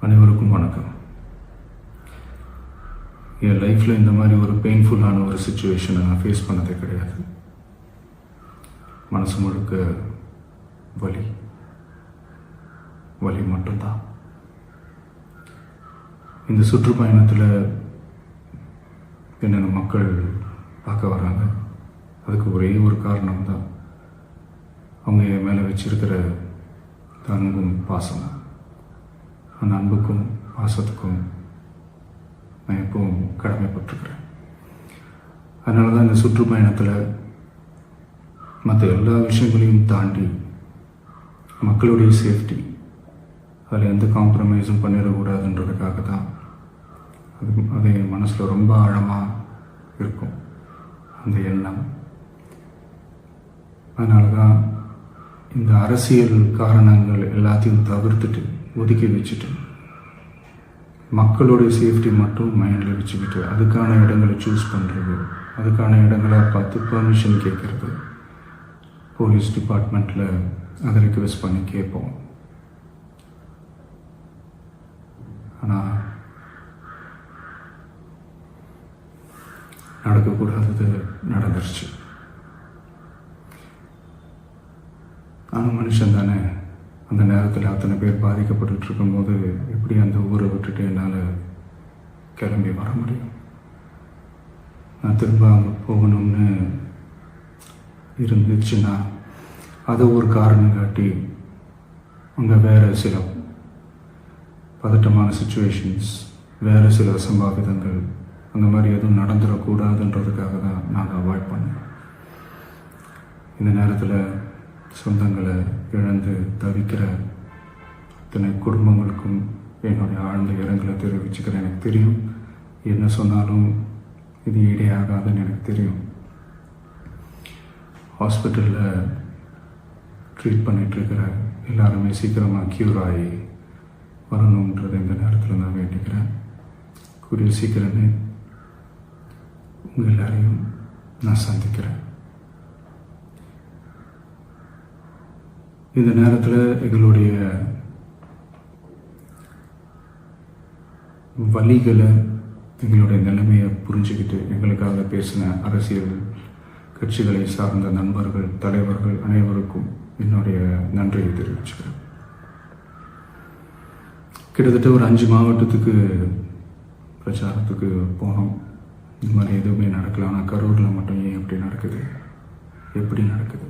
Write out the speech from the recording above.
அனைவருக்கும் வணக்கம். என் லைஃப்பில் இந்த மாதிரி ஒரு பெயின்ஃபுல்லான ஒரு சுச்சுவேஷனை நான் ஃபேஸ் பண்ணதே கிடையாது. மனசு முழுக்க வலி வலி மட்டும்தான். இந்த சுற்றுப்பயணத்தில் என்னென்ன மக்கள் பார்க்க வராங்க, அதுக்கு ஒரே ஒரு காரணம் தான் அவங்க என் மேலே வச்சிருக்கிற அன்பும் பாசமும். அந்த அன்புக்கும் பாசத்துக்கும் நான் எப்பவும் கடமைப்பட்டிருக்கிறேன். அதனால தான் இந்த சுற்றுப்பயணத்தில் மற்ற எல்லா விஷயங்களையும் தாண்டி மக்களுடைய சேஃப்டி, அதில் எந்த காம்ப்ரமைஸும் பண்ணிடக்கூடாதுன்றதுக்காக தான் அது என் மனசில் ரொம்ப ஆழமாக இருக்கும் அந்த எண்ணம். அதனால தான் இந்த அரசியல் காரணங்கள் எல்லாத்தையும் தவிர்த்துட்டு ஒதுக்கி வச்சுட்டு மக்களுடைய சேஃப்டி மட்டும் மைண்டில் வச்சுக்கிட்டு அதுக்கான இடங்களை சூஸ் பண்ணுறது, அதுக்கான இடங்களை பார்த்து பெர்மிஷன் கேட்குறது, போலீஸ் டிபார்ட்மெண்ட்டில் அதை ரிக்வெஸ்ட் பண்ணி கேட்போம். ஆனால் நடக்கக்கூடாதது நடந்துருச்சு. ஆனால் மனுஷன் தானே. அந்த நேரத்தில் அத்தனை பேர் பாதிக்கப்பட்டு இருக்கும்போது எப்படி அந்த ஊரை விட்டுட்டு என்னால் கிளம்பி வர முடியும்? நான் திரும்ப அங்கே போகணும்னு இருந்துச்சுன்னா அதை ஒரு காரணம் காட்டி அங்கே வேறு சில பதட்டமான சுச்சுவேஷன்ஸ், வேறு சில சம்பாவிதங்கள் அந்த மாதிரி எதுவும் நடந்துடக்கூடாதுன்றதுக்காக தான் நான் அவாய்ட் பண்ணேன். இந்த நேரத்தில் சொந்தங்களை இழந்து தவிக்கிற அத்தனை குடும்பங்களுக்கும் என்னுடைய ஆழ்ந்த இரங்கலை தெரிவிச்சுக்கிறேன். எனக்கு தெரியும், என்ன சொன்னாலும் இது ஈடேயாகாதுன்னு எனக்கு தெரியும். ஹாஸ்பிட்டலில் ட்ரீட் பண்ணிகிட்ருக்கிற எல்லாருமே சீக்கிரமாக க்யூர் ஆகி வரணுன்றது இந்த நேரத்தில் நான் வேண்டிக்கிறேன். கூடிய சீக்கிரமே உங்கள் எல்லாரையும் நான் சந்திக்கிறேன். இந்த நேரத்தில் எங்களுடைய வலிகளை, எங்களுடைய நிலைமையை புரிஞ்சுக்கிட்டு எங்களுக்காக பேசின அரசியல் கட்சிகளை சார்ந்த நண்பர்கள், தலைவர்கள் அனைவருக்கும் என்னுடைய நன்றியை தெரிவிச்சுக்கிறேன். கிட்டத்தட்ட ஒரு 5 மாவட்டத்துக்கு பிரச்சாரத்துக்கு போனோம். இந்த மாதிரி எதுவுமே நடக்கல. ஆனால் கரூரில் மட்டும் ஏன் எப்படி நடக்குது? எப்படி நடக்குது?